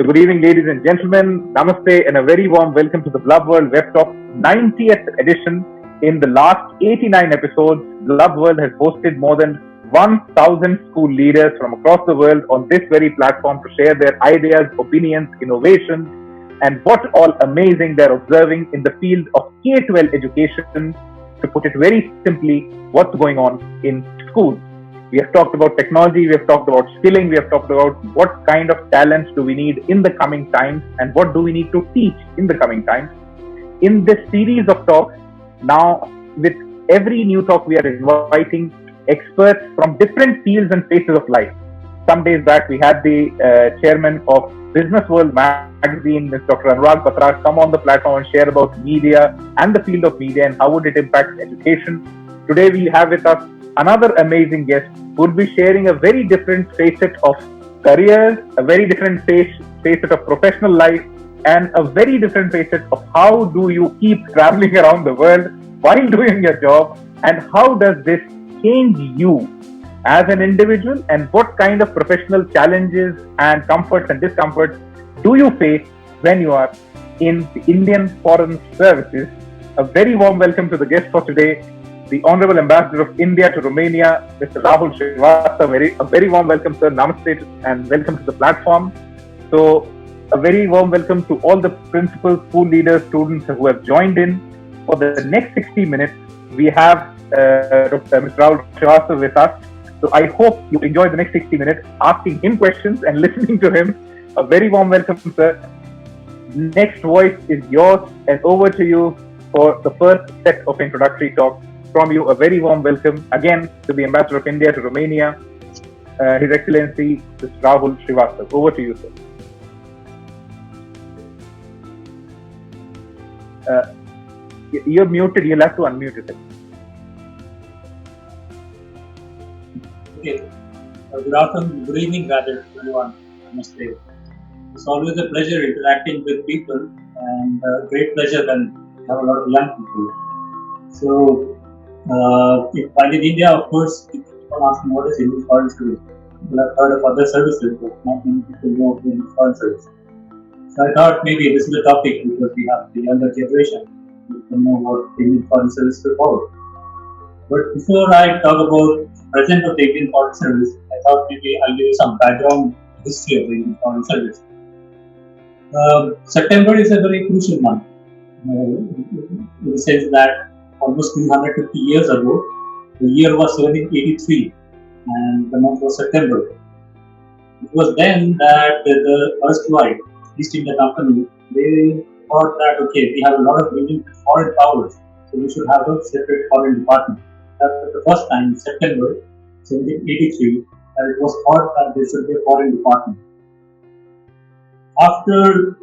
So, good evening, ladies and gentlemen. Namaste, and a very warm welcome to the Blub World Web Talk 90th edition. In the last 89 episodes, Blub World has hosted more than 1,000 school leaders from across the world on this very platform to share their ideas, opinions, innovations, and what all amazing they're observing in the field of K-12 education. To put it very simply, what's going on in schools. We have talked about technology, we have talked about skilling, we have talked about what kind of talents do we need in the coming times and what do we need to teach in the coming times. In this series of talks, now with every new talk, we are inviting experts from different fields and phases of life. Some days back, we had the chairman of Business World magazine, Mr. Dr. Anurag Batra, come on the platform and share about media and the field of media and how would it impact education. Today, we have with us another amazing guest who will be sharing a very different facet of careers, a very different facet of professional life, and a very different facet of how do you keep traveling around the world while doing your job, and how does this change you as an individual, and what kind of professional challenges and comforts and discomforts do you face when you are in the Indian Foreign Services. A very warm welcome to the guest for today, the Honorable Ambassador of India to Romania, Mr. Rahul Srivastava. A very warm welcome, sir. Namaste and welcome to the platform. So, a very warm welcome to all the principals, school leaders, students who have joined in. For the next 60 minutes, we have Mr. Rahul Srivastava with us. So, I hope you enjoy the next 60 minutes asking him questions and listening to him. A very warm welcome, sir. Next voice is yours, and over to you for the first set of introductory talks. From you, a very warm welcome again to the Ambassador of India to Romania, His Excellency Mr. Rahul Srivastava. Over to you, sir. You're muted. You'll have to unmute yourself. Okay. Good afternoon, good evening, rather, everyone. Namaste. It's always a pleasure interacting with people, and a great pleasure when we have a lot of young people. So, while in India, of course, people keep on asking what is Indian Foreign Service. People have heard of other services, but not many people know of the Indian Foreign Service. So I thought maybe this is a topic because we have the younger generation who can know what the Indian Foreign Service is about. But before I talk about present of the Indian Foreign Service, I thought maybe I'll give you some background history of the Indian Foreign Service. September is a very crucial month. In the sense that almost 250 years ago, the year was 1783 and the month was September. It was then that the erstwhile East India Company, they thought that okay, we have a lot of dealings with foreign powers, so we should have a separate foreign department. That was the first time in September 1783 that it was thought that there should be a foreign department. After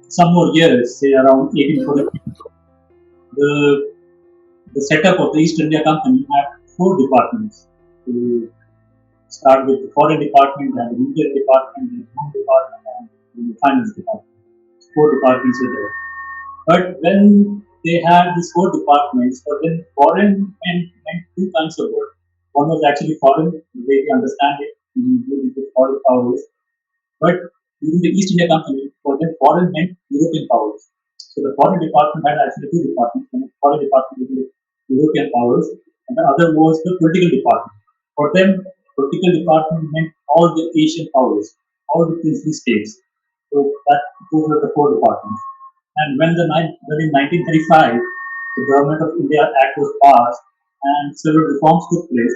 some more years, say around 1842, the setup of the East India Company had 4 departments. To start with the Foreign Department, and the Media Department, the Home Department, and the Finance Department. 4 departments were there. But when they had these 4 departments, for them foreign meant 2 kinds of work. One was actually foreign, the way we understand it, dealing with foreign powers. But during the East India Company, for them foreign meant European powers. So the Foreign Department had actually 2 departments. One was Foreign Department with European powers, and the other was the Political Department. For them, Political Department meant all the Asian powers, all the princely states. So those were the 4 departments. And when in 1935 the Government of India Act was passed and several reforms took place,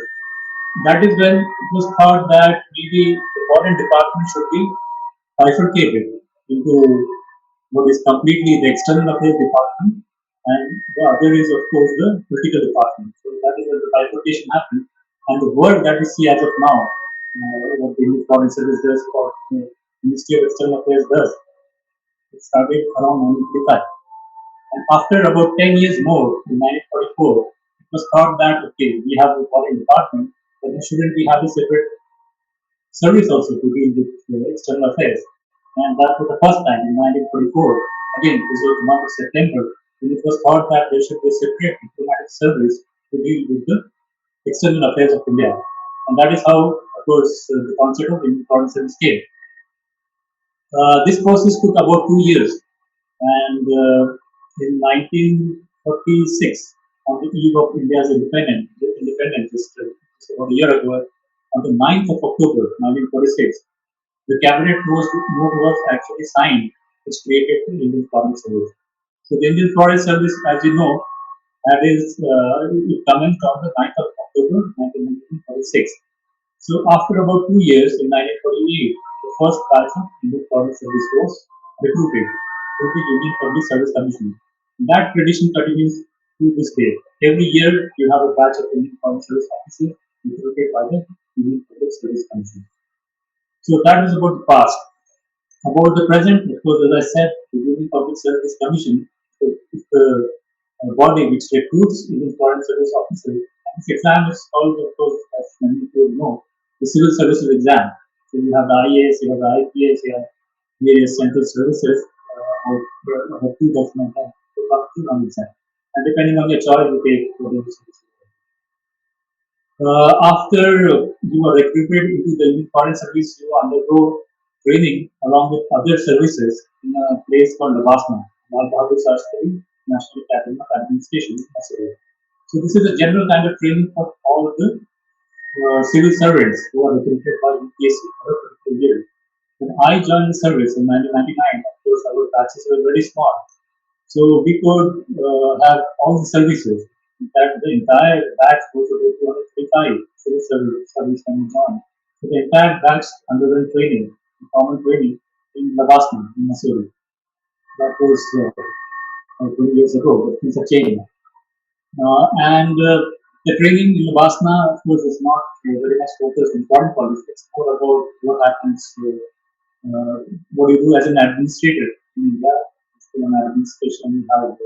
that is when it was thought that maybe the Foreign Department should be bifurcated into what is completely the External Affairs Department, and the other is, of course, the Political Department. So that is when the bifurcation happened. And the work that we see as of now, what the Indian Foreign Service does, or the Ministry of External Affairs does, it started around 1935. And after about 10 years more, in 1944, it was thought that, okay, we have a foreign department, but then shouldn't we have a separate service also to deal with external affairs? And that was the first time in 1944. Again, this was the month of September, when it was thought that there should be a separate diplomatic service to deal with the external affairs of India. And that is how, of course, the concept of Indian Foreign Service came. This process took about 2 years, and in 1946, on the eve of India's independence, just about a year ago, on the 9th of October 1946, the cabinet note was actually signed, which created the Indian Foreign Service. So the Indian Foreign Service, as you know, that is, it commenced on the 9th of October 1946. So after about 2 years, in 1948, the first batch of Indian Foreign Service was recruited to the Union Public Service Commission. That tradition continues to this day. Every year, you have a batch of Indian Foreign Service officers recruited by the Union Public Service Commission. So that is about the past. About the present, of course, as I said, the Union Public Service Commission is the body which recruits Indian Foreign Service officers. And this exam is called, of course, as many people know, the Civil Services exam. So you have the IAS, you have the IPS, you have various central services, about two dozen of them to come to an exam. And depending on your choice, you take whatever services. After you are recruited into the Indian Foreign Service, you undergo training along with other services in a place called Lavasna, Lal Bahadur Shastri National Academy of Administration, Mysuru. So this is a general kind of training for all the civil servants who are recruited by UPSC for a particular year. When I joined the service in 1999, of course, our batches were very small. So we could have all the services. In fact, the entire batch was about 235 civil service when we joined. So the entire batch underwent training, common training in Lavasna, in Missouri. That was 20 years ago, but things have changed now. And the training in Lavasna, of course, is not very much focused on foreign policy. It's more about what happens what you do as an administrator in India. In an administration, you have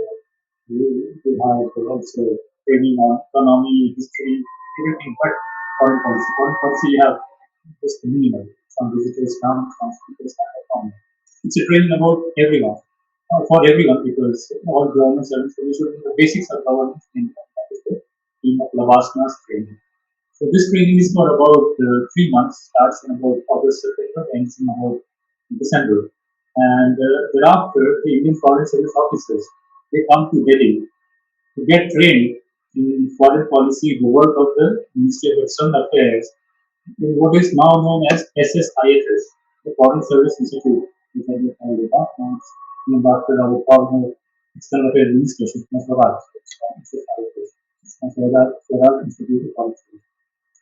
also training on economy, history, everything, but foreign policy. Foreign policy, you have just minimal. Some visitors come, some speakers come. It's a training about everyone, for everyone, because all government service should know the basics of government in that is the theme of Lavasna's training. So this training is for about 3 months, starts in about August, September, ends in about December. And thereafter, the Indian Foreign Service officers, they come to Delhi to get trained in foreign policy, the work of the Ministry of External Affairs, in what is now known as SSIFS, the Foreign Service Institute, which I just told you about, named after our former External Affairs Minister, Sushma Swaraj. SSIFS, Sushma Swaraj Institute of Foreign Service.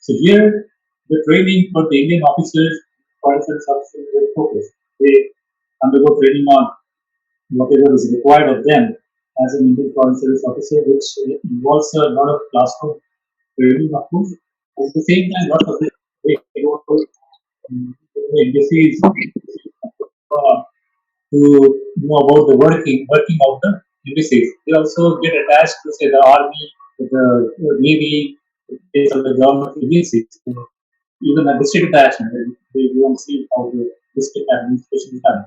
So here, the training for the Indian officers, foreign service officers, is very focused. They undergo training on whatever is required of them as an Indian foreign service officer, which involves a lot of classroom training, of course. At the same time, lot of them they go to embassies to know about the working of the embassies. They also get attached to say the army, the navy, of the government agencies. Even a district attachment, they go and see how the district administration is done.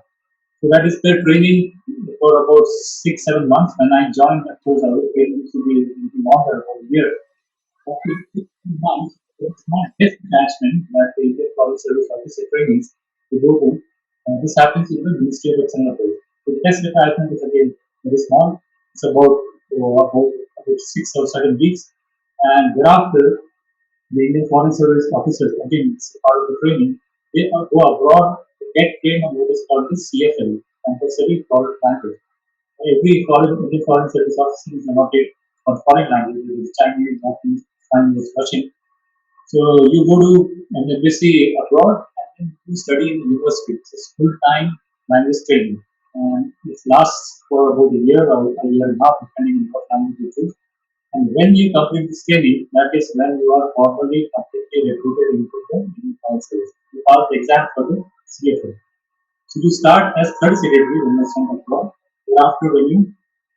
So that is the training for about 6-7 months. When I joined, of course, our training used to be longer, about a year. After 6 months, it's not this attachment that the Indian Foreign Service officer trainings to go to. This happens in the Ministry of External Affairs. So the test attachment is again very small. It's about 6 or 7 weeks, and thereafter the Indian Foreign Service officers, again, it's part of the training, they go abroad to get trained on what is called the CFL, compulsory foreign language. Every Indian Foreign Service officer is allotted on foreign language, which is Chinese, Japanese, Spanish, Russian. So you go to an embassy abroad and then you study in the university. It's full-time language training. And it lasts for about a year or a year and a half, depending on what language you choose. And when you complete this training, that is when you are formally completely recruited into the Indian Foreign Service. You pass the exam for the CFL. So you start as third secretary when you stand abroad. Thereafter, when you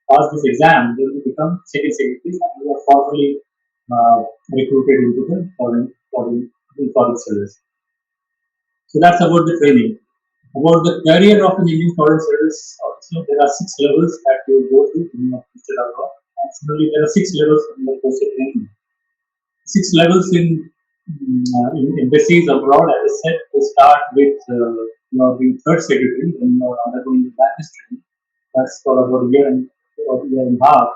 pass this exam, then you become second secretary and you are formally recruited into the foreign service. So that's about the training. About the career of an Indian Foreign Service officer, there are 6 levels that you go through when you are posted abroad. And similarly, there are 6 levels in the posted training. 6 levels in embassies abroad, as I said, they start with you are being third secretary when you are undergoing the language training. That's for about a year and or year and a half.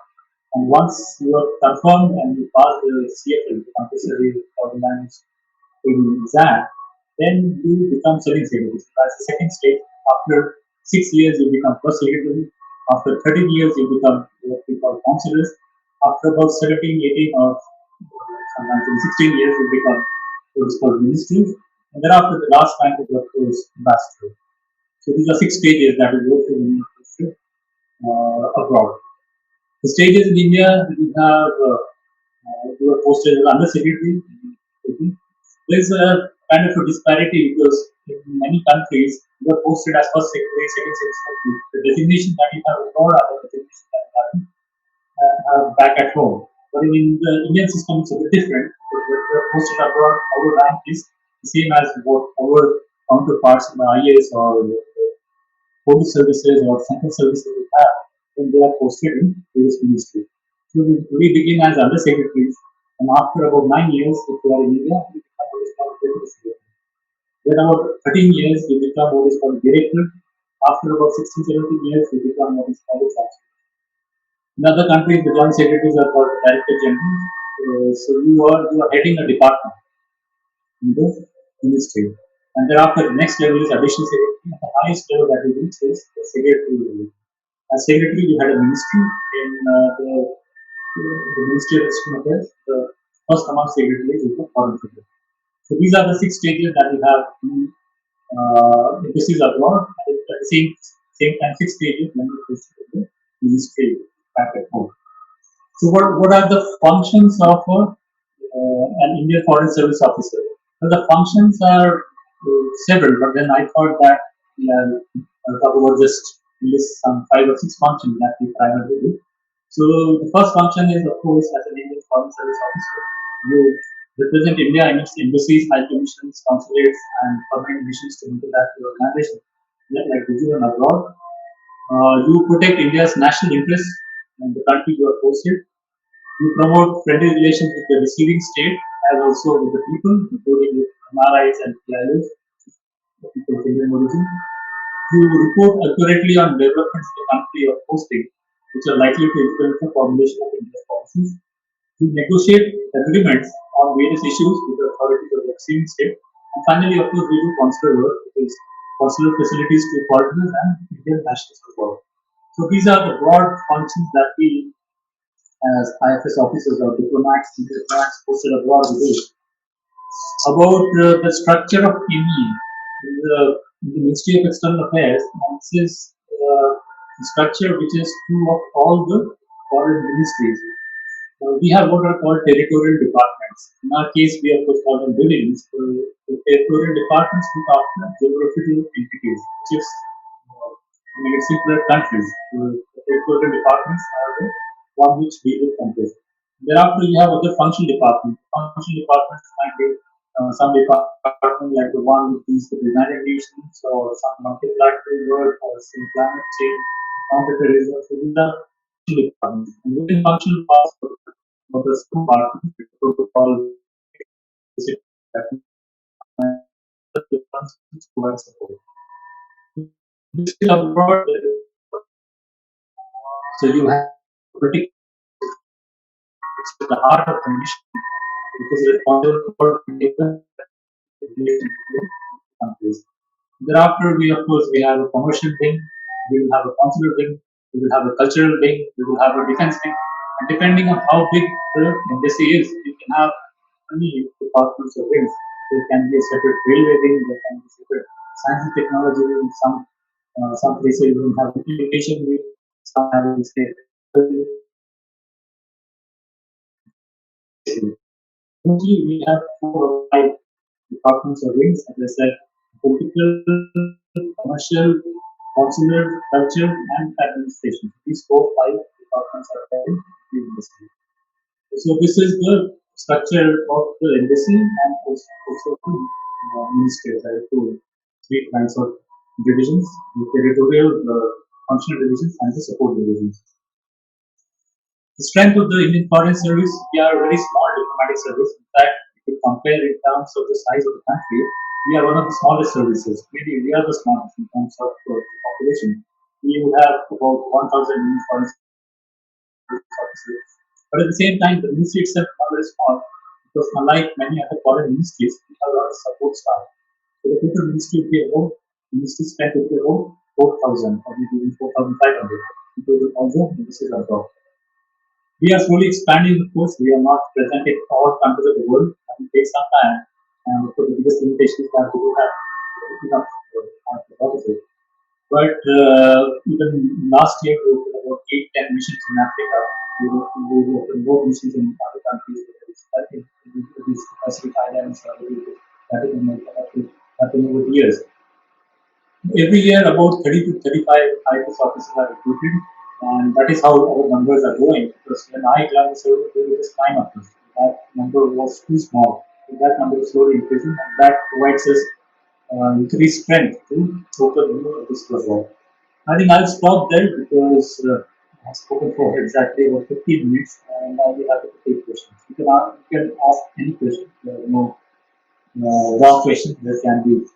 And once you are confirmed and you pass the CFL, the compulsory foreign language training exam, then you become second secretary. So that's the second stage. After 6 years, you become first secretary. After 13 years, you become what we call councillors. After about 17, 18, or sometimes in 16 years, you become what is called ministry. And thereafter, the last rank is, of course, ambassador. So these are six stages that we go through when you go abroad. The stages in India, we have you are posted as under secretary. There's a kind of a disparity because in many countries you are posted as first secretary, second secretary. The designation that you have abroad are the designation that you have back at home. But in the Indian system, it's a bit different. Because when you are posted abroad, our rank is the same as what our counterparts in the IAS or police services or central services we have when they are posted in various ministry. So we begin as under secretaries, and after about 9 years, if you are in India, we become what is called deputy secretary. Then about 13 years, we become what is called director. After about 16, 17 years, we become what is called a chancellor. In other countries, the joint secretaries are called director generals. So you are heading a department in the ministry. And thereafter, the next level is additional secretary, and the highest level that we reach is the secretary level. As secretary, we had a ministry in the Ministry of External Affairs. The first among secretaries is the foreign secretary. So these are the six stages that we have in embassies abroad. And at the same time, six stages when we proceed to the ministry back at home. So what are the functions of an Indian Foreign Service officer? Well, the functions are several, but then I thought that we will talk about just list some five or six functions that we primarily do. So the first function is, of course, as an Indian Foreign Service officer, you represent India in its embassies, high commissions, consulates, and permanent missions to multilateral organizations like Visual and abroad. You protect India's national interests in the country you are posted. You promote friendly relations with the receiving state as also with the people, including with MRIs and PIOs, people of Indian origin. You report accurately on developments in the country of posting, which are likely to influence the formulation of India's policies. You negotiate agreements on various issues with the authorities of the receiving state. And finally, of course, we do consular work, which is consular facilities to foreigners and Indian nationals abroad. So these are the broad functions that we as IFS officers or diplomats, diplomats posted abroad we do. About the structure of ME in the Ministry of External Affairs, this is the structure which is true of all the foreign ministries. We have what are called territorial departments. In our case, we of course call them divisions. The territorial departments look after geographical entities, which is in particular countries. The territorial departments are the one which deal with countries. Thereafter, you have other functional departments. Functional departments might be some department like the one which deals with the United Nations or some multilateral work or say climate change, counterterrorism. So these are functional departments. And within functional parts of the school department, protocol provide support. This is abroad, so you have political the heart of the mission, which is responsible for data countries. Thereafter, we of course we have a commercial wing, we will have a consular wing, we will have a cultural wing, we will have a defense wing, and depending on how big the embassy is, you can have many departments or wings. There can be a separate railway wing, there can be separate science and technology wing. Some places will have education wing, some have a state. Mostly we have 4 or 5 departments or wings, as I said, political, commercial, consular, culture, and administration. These 4 or 5 departments are there in the embassy. So this is the structure of the embassy and also the ministry. As I told, 3 kinds of divisions: the territorial, the functional divisions, and the support divisions. The strength of the Indian Foreign Service, we are a very small diplomatic service. In fact, if you compare in terms of the size of the country, we are one of the smallest services. Maybe we are the smallest in terms of population. We would have about 1,000 uniforms offices. But at the same time, the ministry itself is not very small because unlike many other foreign ministries, we have a lot of support staff. So the total ministry would be about, ministry strength would be about 4,000 or maybe even 4,500, including also ministries abroad. We are slowly expanding, of course. We are not present in all countries of the world. It will take some time. And of course, the biggest limitation is that we don't have enough offices. But even last year, we opened about 8, 10 missions in Africa. We opened more missions in other countries. I think these Pacific Islands are Latin America happened over the years. Every year, about 30 to 35 IPS officers are recruited, and that is how our numbers are growing. Because when I joined the service, there were just 9 of us. That number was too small. So that number is slowly increasing, and that provides us increased strength to open new this work. I think I'll stop there because I've spoken for exactly about 15 minutes, and I'll be happy to take questions. You can ask any question. There are no wrong questions. There can be.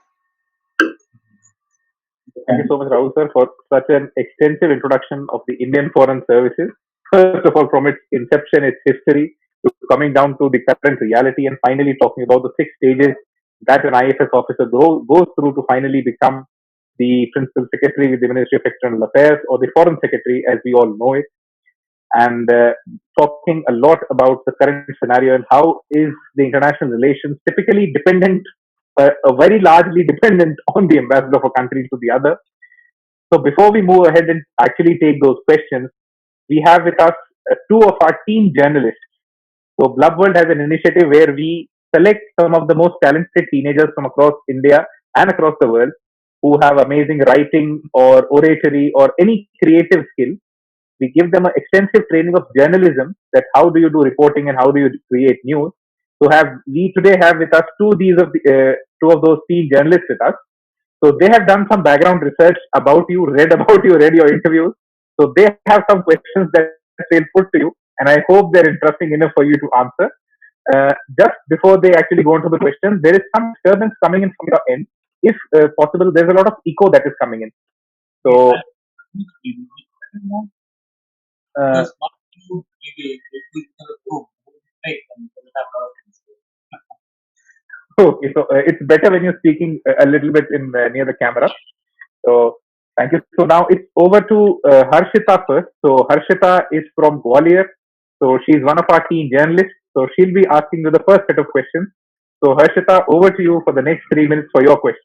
Thank you so much, Rahul sir, for such an extensive introduction of the Indian Foreign Services. First of all, from its inception, its history, to coming down to the current reality, and finally talking about the 6 stages that an IFS officer goes through to finally become the principal secretary with the Ministry of External Affairs, or the foreign secretary, as we all know it, and talking a lot about the current scenario and how is the international relations typically dependent, very largely dependent on the ambassador of a country to the other. So before we move ahead and actually take those questions, we have with us two of our team journalists. So Blub World has an initiative where we select some of the most talented teenagers from across India and across the world who have amazing writing or oratory or any creative skill. We give them an extensive training of journalism, that how do you do reporting and how do you create news. So we today have with us two of those teen journalists with us. So they have done some background research about you, read about you, read your interviews. So they have some questions that they'll put to you, and I hope they're interesting enough for you to answer. Just before they actually go into the questions, there is some disturbance coming in from your end. If possible, there's a lot of echo that is coming in. So uh, Because not you, maybe it will be the room, right? And we will have a lot of things. okay, so it's better when you're speaking a little bit in near the camera. So thank you. So now it's over to Harshita first. So Harshita is from Gwalior. So she's one of our teen journalists. So she'll be asking you the first set of questions. So Harshita, over to you for the next 3 minutes for your question.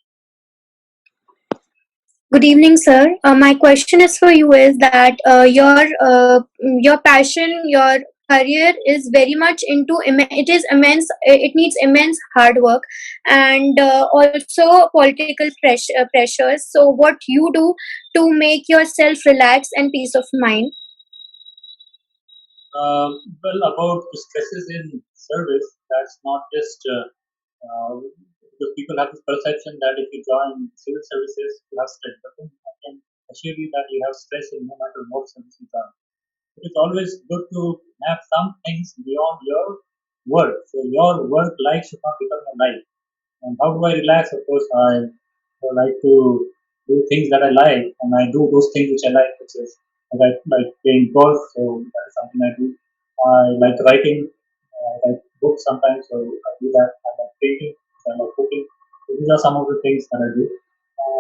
Good evening, sir. My question is for you is that your passion, your career is very much into it is immense. It needs immense hard work and also political pressures. So, what you do to make yourself relax and peace of mind? Well, about the stresses in service, that's not just because people have this perception that if you join civil services, you have stress. But then I can assure you that you have stress in no matter what service you join. It is always good to have some things beyond your work. So your work life should not become your life. And how do I relax? Of course, I like to do things that I like, and I do those things which I like, which is I like playing golf, so that is something I do. I like writing, I like books sometimes, so I do that. I like painting, I like cooking. So these are some of the things that I do.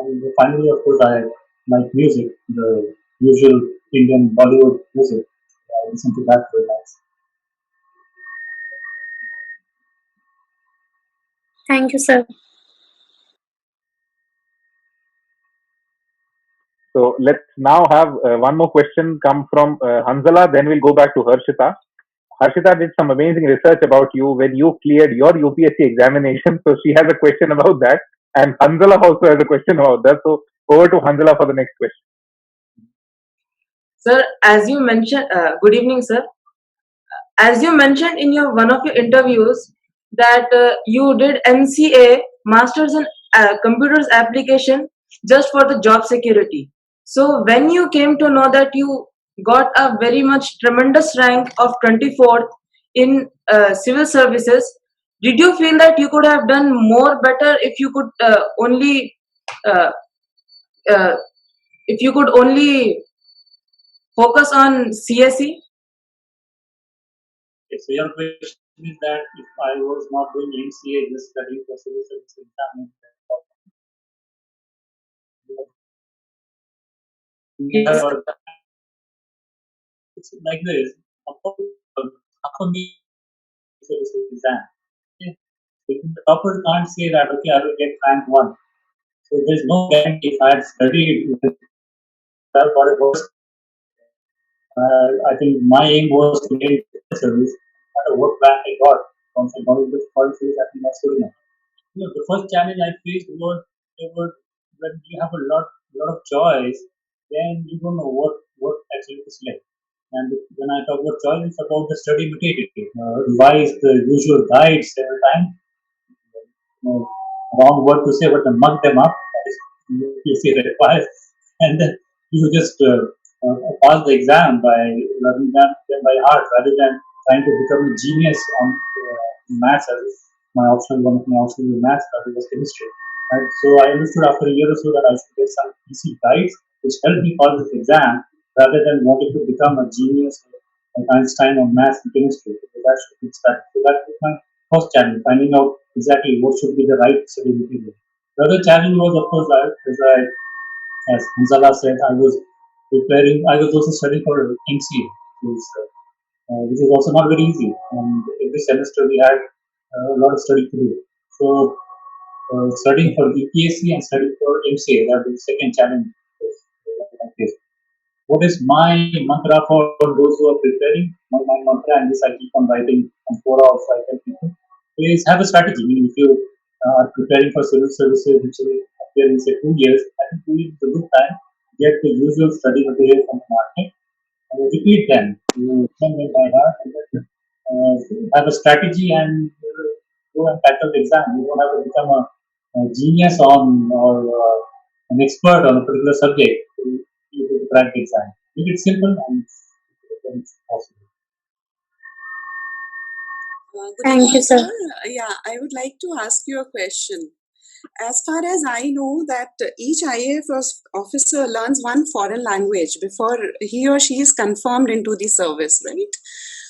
And finally, of course, I like music, the usual Indian Bollywood music. I listen to that to relax. Thank you, sir. So let's now have one more question come from Hanzala. Then we'll go back to Harshita. Harshita did some amazing research about you when you cleared your UPSC examination. So she has a question about that. And Hanzala also has a question about that. So over to Hanzala for the next question. Sir, as you mentioned, good evening, sir. As you mentioned in your one of your interviews that you did MCA, Masters in Computers Application, just for the job security. So when you came to know that you got a very much tremendous rank of 24th in civil services, did you feel that you could have done more better if you could only uh, uh, if you could only focus on CSE? Okay, so your question is that if I was not doing MCA, just studying for civil service exam, Yes. it's like this. Of course, for me, service exam. Okay. The topper can't say that, okay, I will get rank one. So there's no guarantee if I had studied, I have got a worse. I think my aim was to get service. No matter what rank I got, once I got into foreign service, I think that's good enough. The first challenge I faced was they were when you have a lot of choice, then you don't know what actually to select. And when I talk about choice, it's about the study material. Revise the usual guides every time. Uh, Wrong word to say, but mug them up. That is UPSC requires, and then you just pass the exam by learning them by heart rather than trying to become a genius on maths. As one of my optional maths that was chemistry. And so I understood after a year or so that I should get some easy guides which helped me pass this exam rather than wanting to become a genius like Einstein on maths and chemistry. So that should be started. So that was my first challenge, finding out exactly what should be the right study material. The other challenge was, of course, as Hanzala said, I was also studying for MCA, which is also not very easy. And every semester we had a lot of study to do. So, studying for UPSC and studying for MCA, that was the second challenge that I faced. What is my mantra for those who are preparing? My mantra, and this I keep on writing on fora also I tell people, is have a strategy. I mean, if you are preparing for civil services, which will appear in say 2 years, I think 2 years is a good time. Get the usual study material from the market and repeat them. You learn them by heart and then have a strategy and go and tackle the exam. You don't have to become a genius on or an expert on a particular subject to crack the exam. Make it simple and it's possible. Good Thank you, evening, sir. sir. Yeah, I would like to ask you a question. As far as I know, that each IAF officer learns one foreign language before he or she is confirmed into the service, right?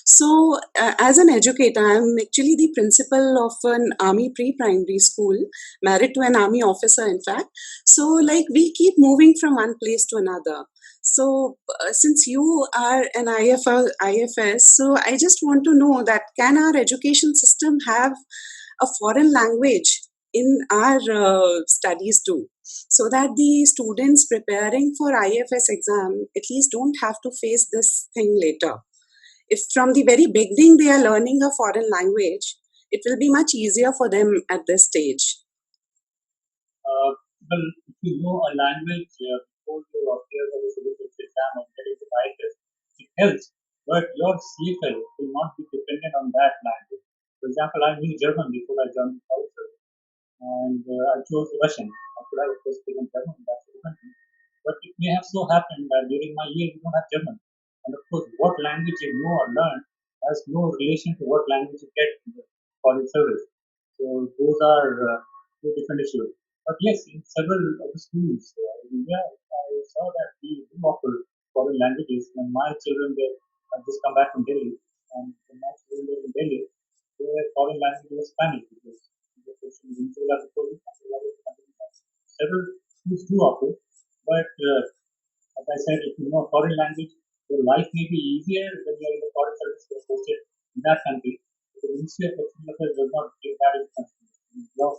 So, as an educator, I'm actually the principal of an army pre-primary school, married to an army officer, in fact. So, like, we keep moving from one place to another. So, since you are an IFS, so I just want to know that can our education system have a foreign language in our studies too, so that the students preparing for IFS exam at least don't have to face this thing later. If from the very beginning they are learning a foreign language, it will be much easier for them at this stage. Uh, well, if you know a language before you appear for the civil service exam or get into ITS, it helps. But your CFL will not be dependent on that language. For example, I knew German before I joined the service, and I chose Russian. I could have, of course, taken German, that's a different thing. But it may have so happened that during my year we don't have German. And of course, what language you know or learn has no relation to what language you get in the foreign service. So those are two different issues. But yes, in several of the schools in India, I saw that we do offer foreign languages. When my children they have just come back from Delhi, and when my children were in Delhi, their foreign language was Spanish because several schools do offer, but as I said, if you know a foreign language, your life may be easier when you are in the foreign service you're posted in that country. The Ministry of External Affairs does not take that into consideration. Your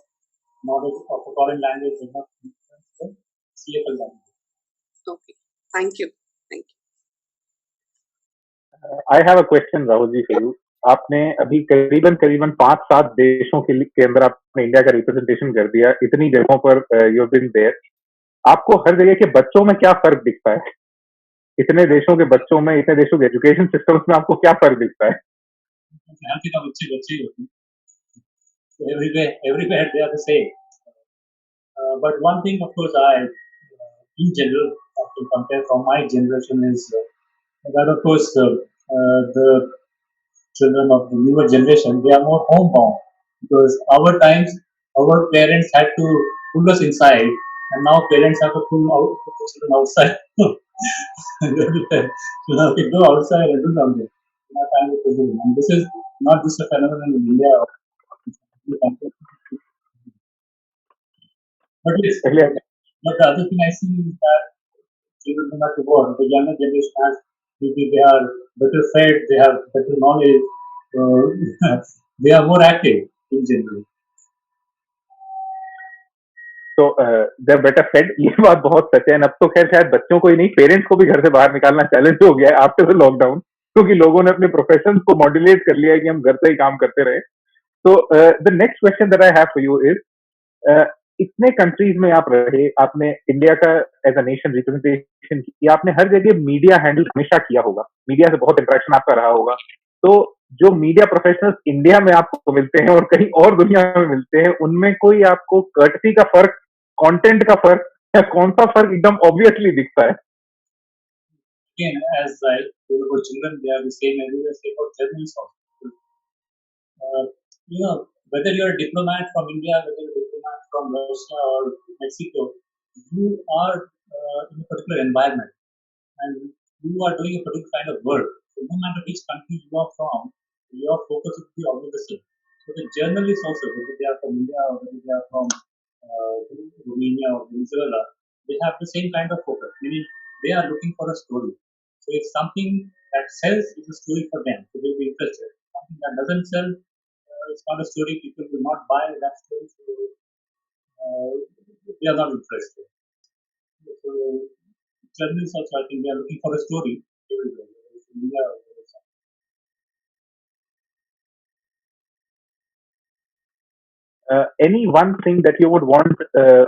knowledge of a foreign language does not influence the CFL language. Okay, thank you. Thank you. I have a question Rahul ji for you. आपने अभी करीबन करीबन 5-7 देशों के अंदर आपने India का representation कर दिया. इतनी जगहों पर यू हैव बीन देयर. आपको हर जगह के बच्चों में क्या फर्क दिखता है? इतने देशों के बच्चों में, इतने देशों के एजुकेशन सिस्टम्स में आपको क्या फर्क दिखता है? यहाँ के तो बच्चे बच्चे ही होते हैं. Everywhere they are the same. But one thing, of course, in general, I can compare from my generation is that, of course, the children of the newer generation, they are more homebound. Because our times, our parents had to pull us inside, and now parents have to pull out the children outside. You have to go outside and do something. In our time, it was different. And this is not just a phenomenon in India. But yes, Really, but the other thing I see is that children don't have to work. The younger generation has, maybe they are better fed, they have better knowledge, they are more active in general. तो they're better fed, ये बात बहुत सच है। अब तो खैर शायद बच्चों को ही नहीं, पेरेंट्स को भी घर से बाहर निकालना चैलेंज हो गया है आफ्टर द लॉकडाउन, क्योंकि लोगों ने अपने प्रोफेशन को मॉड्यूलेट कर लिया है कि हम घर से ही काम करते रहे। तो the next question that I have for you is, इतने कंट्रीज में आप रहे, आपने इंडिया का एज अ नेशन रिप्रेजेंटेशन किया, आपने हर जगह मीडिया हैंडल हमेशा किया होगा, मीडिया से बहुत इंटरेक्शन आपका रहा होगा। तो जो मीडिया प्रोफेशनल्स इंडिया में आपको मिलते हैं और कहीं और दुनिया में मिलते हैं, उनमें कोई आपको कर्टसी का फर्क, कंटेंट का फर्क, या कौन सा फर्क एकदम ऑब्वियसली दिखता है? Again, as I told about children, they are the same everywhere, same for journalists also. You know, whether you're a diplomat from India, whether you're a diplomat from Russia or Mexico, you are in a particular environment and you are doing a particular kind of work. So no matter which country you are from, your focus will be always the same. So the journalists also, whether they are from India or whether they are from Romania or Venezuela, they have the same kind of focus, meaning they are looking for a story. So if something that sells is a story for them, so they'll be interested. Something that doesn't sell, it's not a story, people will not buy that story, so they are not interested. So journalists also, I think they are looking for a story everywhere, whether it's in India or whether it's Any one thing that you would want,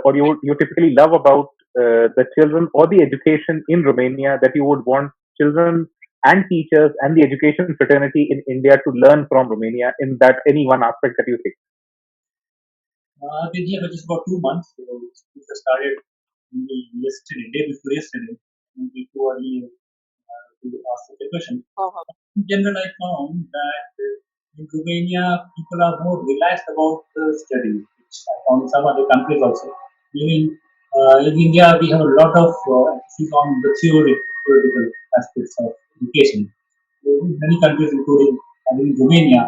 or you typically love about the children or the education in Romania, that you would want children and teachers and the education fraternity in India to learn from Romania, in that any one aspect that you think? I've been here for just about 2 months. So we just started maybe yesterday, day before yesterday, maybe too early to ask the question. In general, I found that in Romania, people are more relaxed about study, which I found in some other countries also. Even in India, we have a lot of emphasis on the theoretical aspects of education. In many countries, including in Romania,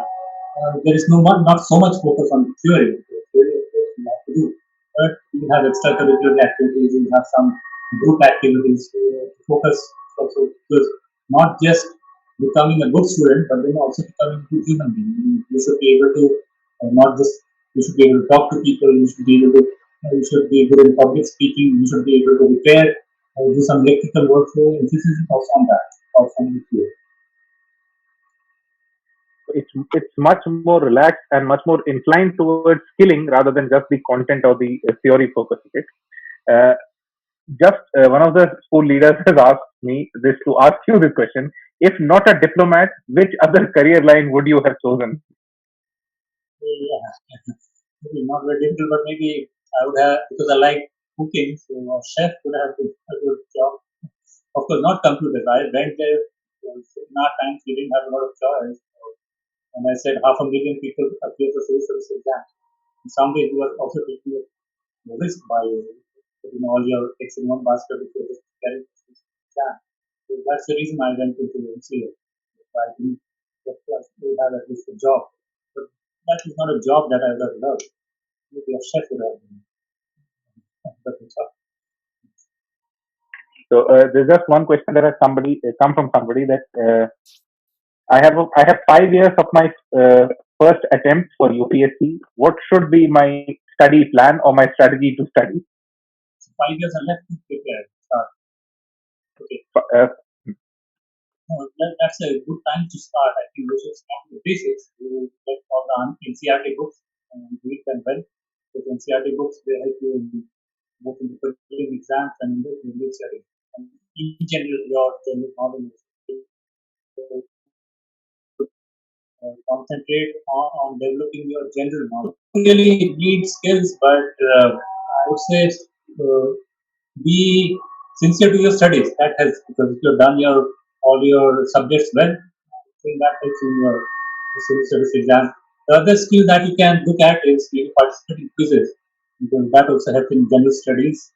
there is not so much focus on theory. Theory, of course, you have to do, but you have extracurricular activities, you have some group activities. Focus also because not just becoming a good student, but then also becoming a good human being. You should be able to not just you should be able to talk to people. You should be able to you should be good in public speaking. You should be able to repair, do some electrical work. So emphasis is also on that, also on the field. It's much more relaxed and much more inclined towards skilling rather than just the content or the theory focus of it. Uh, One of the school leaders has asked me this to ask you this question: if not a diplomat, which other career line would you have chosen? Yeah, maybe not very difficult, but maybe I would have because I like cooking. So a chef would have been a good job. Of course, not computers. I went there. In our times, we didn't have a lot of choice. And I said 500,000 people appear for civil service exams. In some ways, you are also taking a risk by putting all your eggs in one basket before just getting this exam. So that's the reason I went into MCA. I think that I would have at least a job. But that is not a job that I would have loved. Maybe a chef would have been a better job. So there's just one question that has come from somebody that I have 5 years of my first attempt for UPSC. What should be my study plan or my strategy to study? So 5 years are left to prepare. Start. Okay. That's a good time to start. I think we should start with the basics. We will get all the NCRT books and read them well. With NCRT books, they help you both in the curriculum exams and in the English study. And in general, your general knowledge concentrate on developing your general knowledge. You really need skills, but I would say be sincere to your studies. That helps because if you've done all your subjects well, I think that helps in your civil service exam. The other skill that you can look at is maybe participating quizzes, because that also helps in general studies,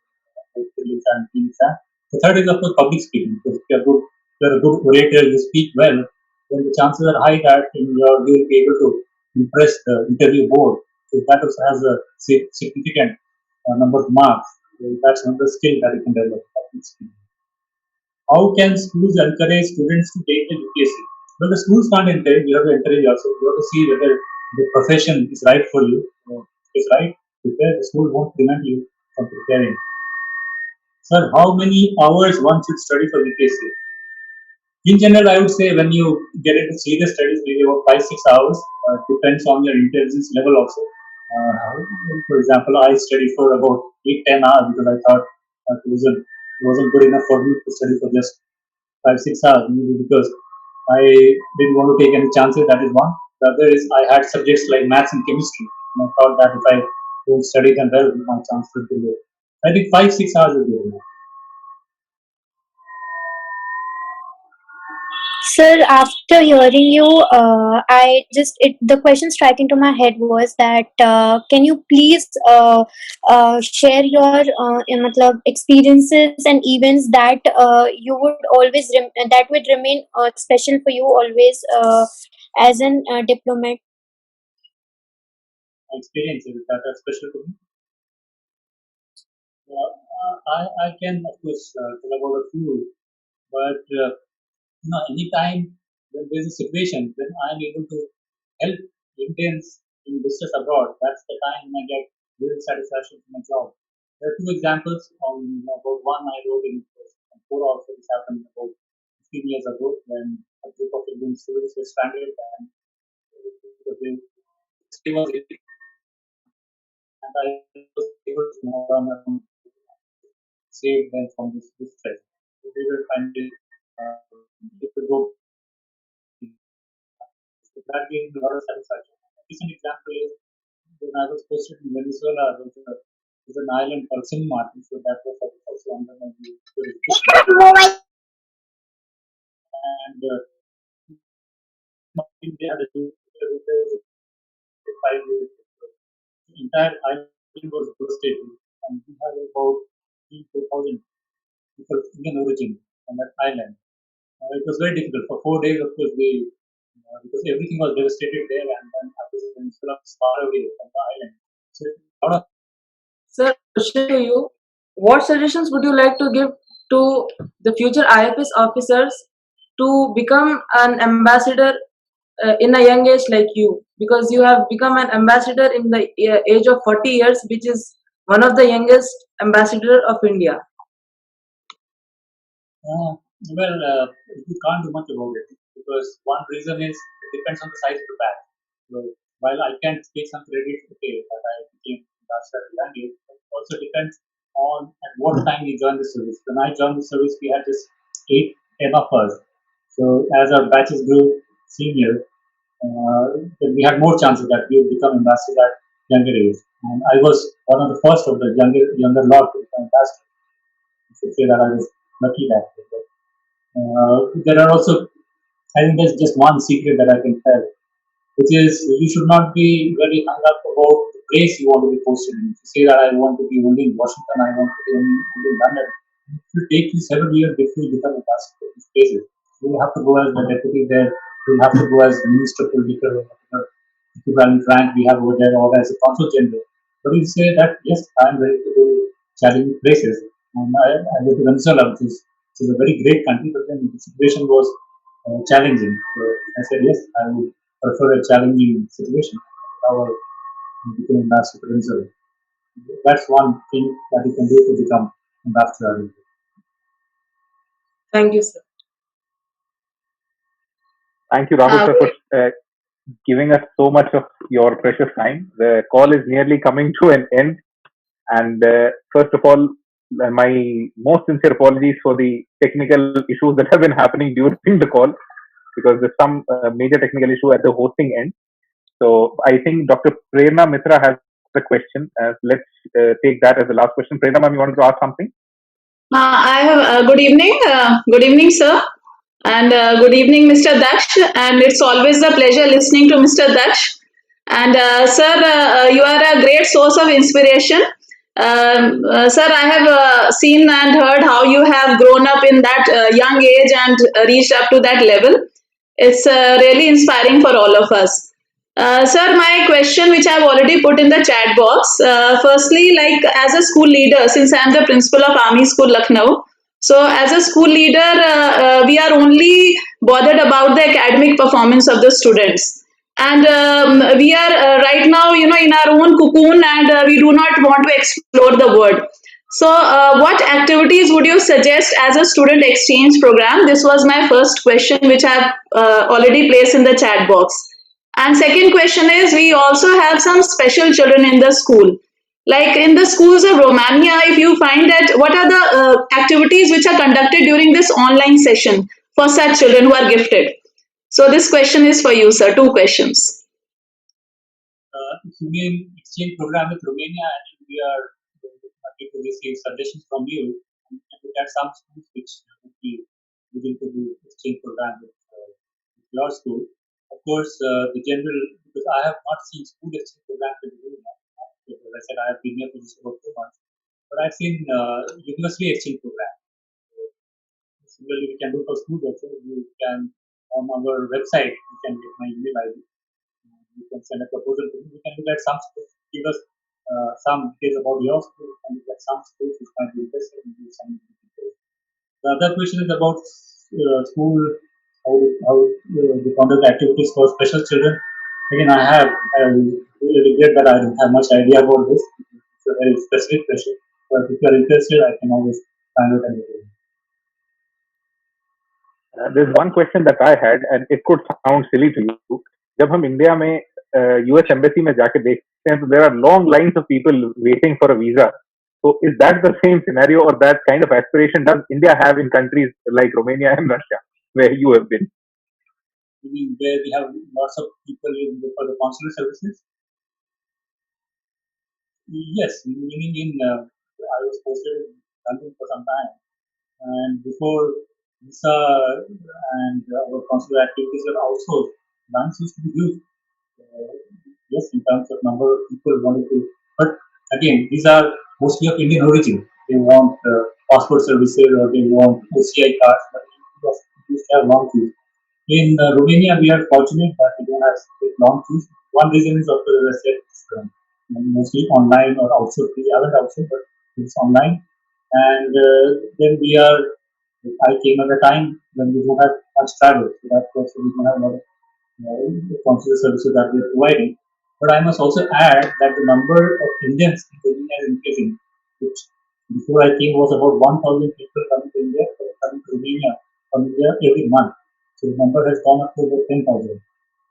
prelims and exam. The third is of course public speaking, because if you're a good orator, you speak well, then the chances are high that you'll be able to impress the interview board. So that also has a significant number of marks. So that's another skill that you can develop. Public speaking. How can schools encourage students to take the UPSC? Well, the schools can't encourage. You have to encourage yourself. You have to see whether the profession is right for you. If it's right, prepare. The school won't prevent you from preparing. Sir, how many hours one should study for UPSC? In general, I would say when you get into serious studies, maybe about 5-6 hours. Depends on your intelligence level also. For example, I studied for about 8-10 hours because I thought it wasn't good enough for me to study for just 5-6 hours. Maybe because I didn't want to take any chances. That is one. The other is I had subjects like maths and chemistry, and I thought that if I don't study them well, my chances will be low. I think 5-6 hours is good enough. Sir, after hearing you, the question striking to my head was that can you please share your experiences and events that you would always that would remain special for you always as an diplomat. My experiences that are special to me. I can of course tell about a few, but anytime when there's a situation when I'm able to help Indians in distress abroad, that's the time I get real satisfaction from my job. There are two examples. About one I wrote in four also. This happened about 15 years ago when a group of Indian students were stranded and they was and I was able to save them from this distress. So they were finally able to go. So that gave me a lot of satisfaction. A recent example is when I was posted in Venezuela, there's an island called Saint Martin, so that was also under my jurisdiction. And India had a 5 years. The entire island was devastated, and we had about 3,000 people of Indian origin on that island. It was very difficult. For 4 days, of course, because everything was devastated there, and then I was in Venezuela, far away from the island. So, a lot of Sir, question to you. What suggestions would you like to give to the future IFS officers to become an ambassador in a young age like you? Because you have become an ambassador in the age of 40 years, which is one of the youngest ambassador of India. You can't do much about it because one reason is it depends on the size of the bag. So, while I can take some credit, okay, that I became ambassador at a young age, it also depends on at what time we joined the service. When I joined the service, we had just 8-10 of us. So as our batches grew senior, then we had more chances that we would become ambassador at younger age. And I was one of the first of the younger lot to become ambassador. I should say that I was lucky that way. But, there are also, I think there's just one secret that I can tell, which is you should not be very hung up about the place you want to be posted in. If you say that I want to be only in Washington, I want to be only in London, it will take you 7 years before you become ambassador to these places. You will have to go as the deputy there, you will have to go as minister political, equivalent rank we have over there, or as a consul general. But you say that, yes, I am ready to go challenging places. And I went to Venezuela, which is a very great country, but then the situation was challenging. So I said, yes, I would prefer a challenging situation. How I became ambassador to Venezuela. That's one thing that you can do to become ambassador. Thank you, sir. Thank you, Rahul, sir, for giving us so much of your precious time. The call is nearly coming to an end. And first of all, my most sincere apologies for the technical issues that have been happening during the call, because there's some major technical issue at the hosting end. So I think Dr. Prerna Mitra has a question. Let's take that as the last question. Prerna ma'am, you wanted to ask something? I have good evening, sir, and good evening, Mr. Daksh. And it's always a pleasure listening to Mr. Daksh. And sir, you are a great source of inspiration. Sir, I have seen and heard how you have grown up in that young age and reached up to that level. It's really inspiring for all of us. Sir, my question, which I've already put in the chat box. Firstly, like as a school leader, since I'm the principal of Army School Lucknow, so as a school leader, we are only bothered about the academic performance of the students. And we are right now, in our own cocoon, and we do not want to explore the world. So, what activities would you suggest as a student exchange program? This was my first question, which I've already placed in the chat box. And second question is, we also have some special children in the school. Like in the schools of Romania, if you find that, what are the activities which are conducted during this online session for such children who are gifted? So this question is for you, sir. Two questions. If you mean exchange program with Romania, I think we are happy to receive suggestions from you and look at some schools which would be willing to do exchange program with your school. Of course, the general, because I have not seen school exchange program in Romania. As I said, I have been here for just about 2 months, but I've seen university exchange program. Similarly, we can do for schools also. You can on our website. You can get my email ID. You can send a proposal to me. We can look at some schools, give us some details about your school, and look at some schools which might be interested in doing some details. The other question is about school, how the conduct activities for special children. Again, I really regret that I don't have much idea about this. It's a very specific question, but if you are interested, I can always find out anything. There's one question that I had, and it could sound silly to you. जब हम India में US embassy में जाके देखते हैं तो there are long lines of people waiting for a visa. So is that the same scenario or that kind of aspiration does India have in countries like Romania and Russia, where you have been? You mean where we have lots of people for the consular services? Yes, meaning I was posted in London for some time, and before visa and our consular activities were outsourced, banks used to be huge. Yes, in terms of number of people wanted to, but again, these are mostly of Indian origin. They want passport services or they want OCI cards, but we used to have long queues. In Romania, we are fortunate that we don't have long queues. One reason is, of course, as I said, it's mostly online or outsourced. We haven't outsourced, but it's online. And then we are, I came at a time when we don't have much travel. So that's also we don't have a lot of consular services that we are providing. But I must also add that the number of Indians in Romania is increasing, which before I came was about 1,000 people coming to India, coming to Romania from India every month. So the number has gone up to about 10,000.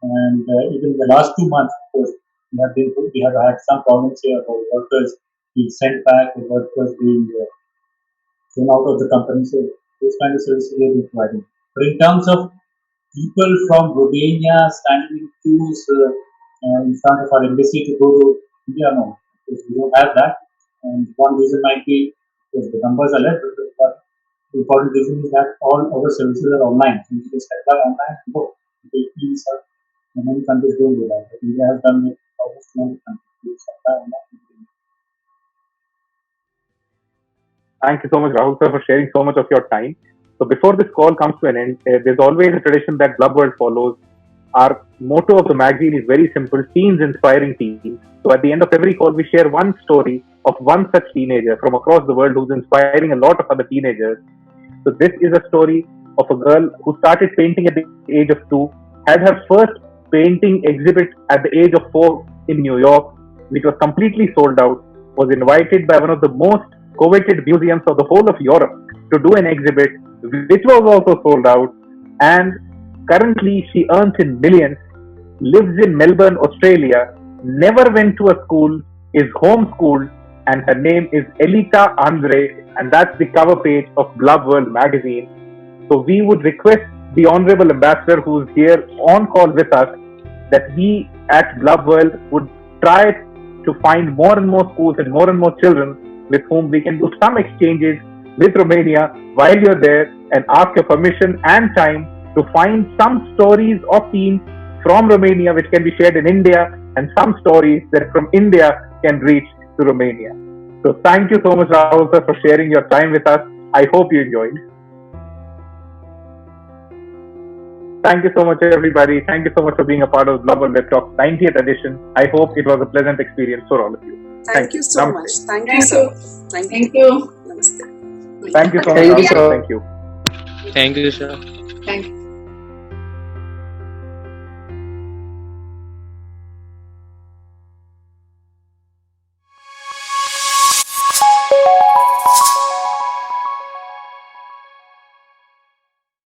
And even in the last 2 months, of course, we have had some problems here about workers being sent back, or workers being thrown out of the company. So those kind of services we have been providing. But in terms of people from Romania standing in queues in front of our embassy to go to India, no, because we don't have that. And one reason might be because the numbers are less, but the important reason is that all our services are online. So you just apply online and go. Take visa. Many countries don't do that. But India has done it almost 200 countries. You just apply online. Thank you so much, Rahul sir, for sharing so much of your time. So before this call comes to an end, there's always a tradition that Blub World follows. Our motto of the magazine is very simple: teens inspiring teens. So at the end of every call, we share one story of one such teenager from across the world who's inspiring a lot of other teenagers. So this is a story of a girl who started painting at the age of 2, had her first painting exhibit at the age of 4 in New York, which was completely sold out, was invited by one of the most coveted museums of the whole of Europe to do an exhibit, which was also sold out, and currently she earns in millions, lives in Melbourne, Australia, never went to a school, is homeschooled, and her name is Elita Andre, and that's the cover page of Blub World magazine. So we would request the Honorable Ambassador, who's here on call with us, that he at Blub World would try to find more and more schools and more children with whom we can do some exchanges with Romania while you're there, and ask your permission and time to find some stories of teens from Romania which can be shared in India and some stories that from India can reach to Romania. So thank you so much, Rahul sir, for sharing your time with us. I hope you enjoyed. Thank you so much, everybody. Thank you so much for being a part of Global Web Talks 90th edition. I hope it was a pleasant experience for all of you. Thank you so Namaste. much. Thank you, sir. Thank you. Thank you. Namaste. Thank you so much. Thank you, Rahul sir. sir. Thank you. Thank you, sir. Thank you.